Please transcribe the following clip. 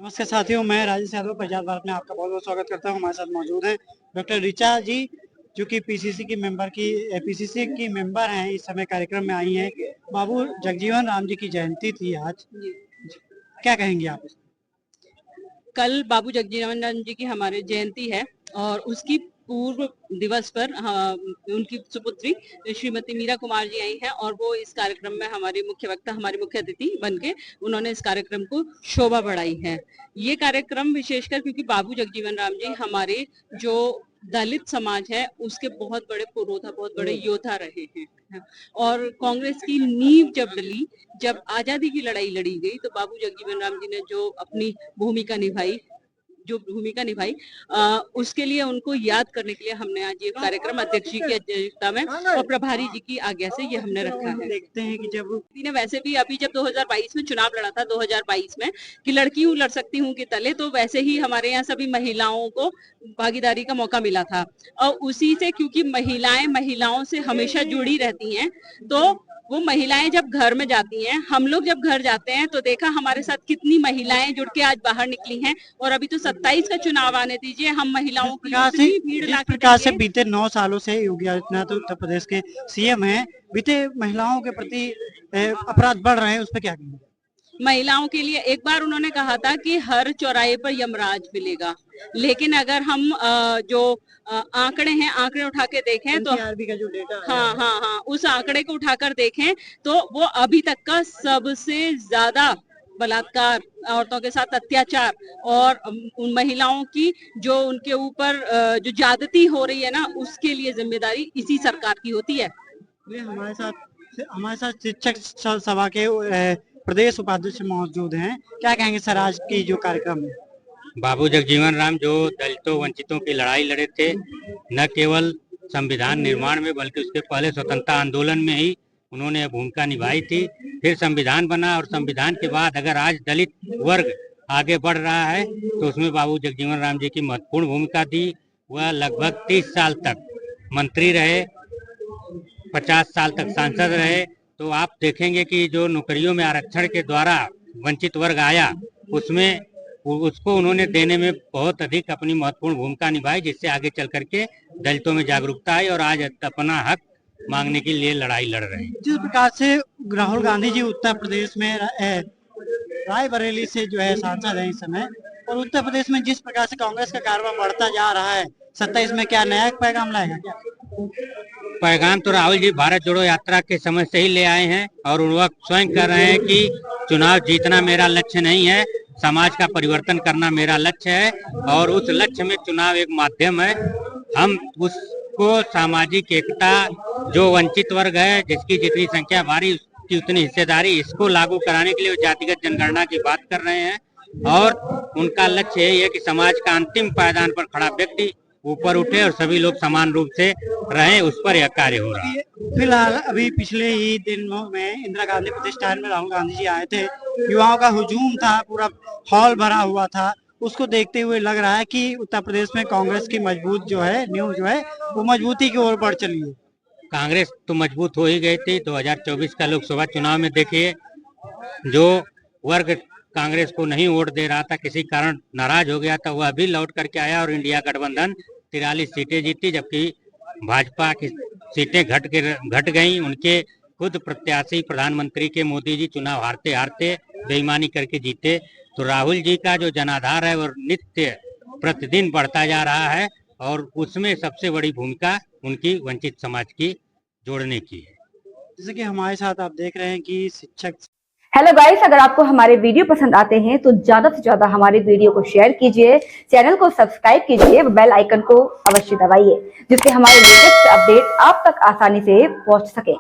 नमस्कार साथियों, मैं राजेश यादव प्रचार भारत में आपका बहुत बहुत स्वागत करता हूं। हमारे साथ मौजूद हैं डॉक्टर ऋचा जी, जो कि पीसीसी की मेंबर हैं। इस समय कार्यक्रम में आई हैं। बाबू जगजीवन राम जी की जयंती थी आज, क्या कहेंगे आप? कल बाबू जगजीवन राम जी की हमारी जयंती है और उसकी पूर्व दिवस पर उनकी सुपुत्री श्रीमती मीरा कुमार जी आई हैं और वो इस कार्यक्रम में हमारी मुख्य वक्ता, हमारी मुख्य अतिथि बनके उन्होंने इस कार्यक्रम को शोभा बढ़ाई है। ये कार्यक्रम विशेषकर क्योंकि बाबू जगजीवन राम जी हमारे जो दलित समाज है उसके बहुत बड़े पुरोधा, बहुत बड़े योद्धा रहे हैं। और कांग्रेस की नींव जब डली, जब आजादी की लड़ाई लड़ी गई, तो बाबू जगजीवन राम जी ने जो अपनी भूमिका निभाई उसके लिए उनको याद करने के लिए हमने आज ये कार्यक्रम अध्यक्ष जी की अध्यक्षता में और प्रभारी जी की आज्ञा से ये हमने रखा है। देखते हैं कि जब वैसे भी अभी जब 2022 में चुनाव लड़ा था, 2022 में कि लड़की हूँ लड़ सकती हूँ के तले, तो वैसे ही हमारे यहाँ सभी महिलाओं को भागीदारी का मौका मिला था और उसी से, क्योंकि महिलाओं से हमेशा जुड़ी रहती हैं, तो वो महिलाएं जब घर में जाती हैं, हम लोग जब घर जाते हैं तो देखा हमारे साथ कितनी महिलाएं जुड़ के आज बाहर निकली हैं। और अभी तो 27 का चुनाव आने दीजिए, हम महिलाओं की जिस प्रकार से बीते 9 सालों से योगी आदित्यनाथ उत्तर प्रदेश के सीएम हैं, बीते महिलाओं के प्रति अपराध बढ़ रहे हैं, उस पर क्या कहेंगे? महिलाओं के लिए एक बार उन्होंने कहा था कि हर चौराहे पर यमराज मिलेगा, लेकिन अगर हम जो आंकड़े उठा के देखें तो का जो डेटा हाँ, उस आंकड़े को उठाकर देखें तो वो अभी तक का सबसे ज्यादा बलात्कार, औरतों के साथ अत्याचार और उन महिलाओं की जो उनके ऊपर जो ज्यादती हो रही है ना, उसके लिए जिम्मेदारी इसी सरकार की होती है। हमारे साथ शिक्षक सभा के प्रदेश उपाध्यक्ष मौजूद हैं। क्या कहेंगे सर आज की जो कार्यक्रम है? बाबू जगजीवन राम जो दलितों वंचितों की लड़ाई लड़े थे, न केवल संविधान निर्माण में बल्कि उसके पहले स्वतंत्रता आंदोलन में ही उन्होंने भूमिका निभाई थी। फिर संविधान बना और संविधान के बाद अगर आज दलित वर्ग आगे बढ़ रहा है तो उसमें बाबू जगजीवन राम जी की महत्वपूर्ण भूमिका थी। वह लगभग 30 साल तक मंत्री रहे, 50 साल तक सांसद रहे। तो आप देखेंगे कि जो नौकरियों में आरक्षण के द्वारा वंचित वर्ग आया, उसमें उसको उन्होंने देने में बहुत अधिक अपनी महत्वपूर्ण भूमिका निभाई, जिससे आगे चल करके दलितों में जागरूकता आई और आज अपना हक मांगने के लिए लड़ाई लड़ रहे हैं। जिस प्रकार से राहुल गांधी जी उत्तर प्रदेश में रायबरेली से जो है सांसद है इस समय, और उत्तर प्रदेश में जिस प्रकार से कांग्रेस का कारभार बढ़ता जा रहा है, 27 में क्या नया पैगाम लाएगा? क्या पैगाम तो राहुल जी भारत जोड़ो यात्रा के समय से ही ले आए हैं और उन वक्त स्वयं कह रहे हैं कि चुनाव जीतना मेरा लक्ष्य नहीं है, समाज का परिवर्तन करना मेरा लक्ष्य है और उस लक्ष्य में चुनाव एक माध्यम है। हम उसको सामाजिक एकता, जो वंचित वर्ग है जिसकी जितनी संख्या भारी उसकी उतनी हिस्सेदारी, इसको लागू कराने के लिए वो जातिगत जनगणना की बात कर रहे हैं और उनका लक्ष्य यही है कि समाज का अंतिम पायदान पर खड़ा व्यक्ति ऊपर उठे और सभी लोग समान रूप से रहें, उस पर यह कार्य हो रहा है। फिलहाल अभी पिछले ही दिनों में इंदिरा गांधी प्रतिष्ठान में राहुल गांधी जी आए थे, युवाओं का हुजूम था, पूरा हॉल भरा हुआ था। उसको देखते हुए लग रहा है कि उत्तर प्रदेश में कांग्रेस की मजबूत जो है न्यूज जो है वो मजबूती की ओर बढ़ चली है। कांग्रेस तो मजबूत हो ही गई थी। 2024 का लोकसभा चुनाव में देखिए, जो वर्ग कांग्रेस को नहीं वोट दे रहा था, किसी कारण नाराज हो गया था, वह भी लौट करके आया और इंडिया गठबंधन 43 सीटें जीती, जबकि भाजपा की सीटें घट गईं। उनके खुद प्रत्याशी प्रधानमंत्री के मोदी जी चुनाव हारते हारते बेईमानी करके जीते। तो राहुल जी का जो जनाधार है वो नित्य प्रतिदिन बढ़ता जा रहा है और उसमें सबसे बड़ी भूमिका उनकी वंचित समाज की जोड़ने की है। जैसे कि हमारे साथ आप देख रहे हैं कि शिक्षक। हेलो गाइस, अगर आपको हमारे वीडियो पसंद आते हैं तो ज्यादा से ज्यादा हमारे वीडियो को शेयर कीजिए, चैनल को सब्सक्राइब कीजिए, बेल आइकन को अवश्य दबाइए, जिससे हमारे लेटेस्ट अपडेट आप तक आसानी से पहुंच सके।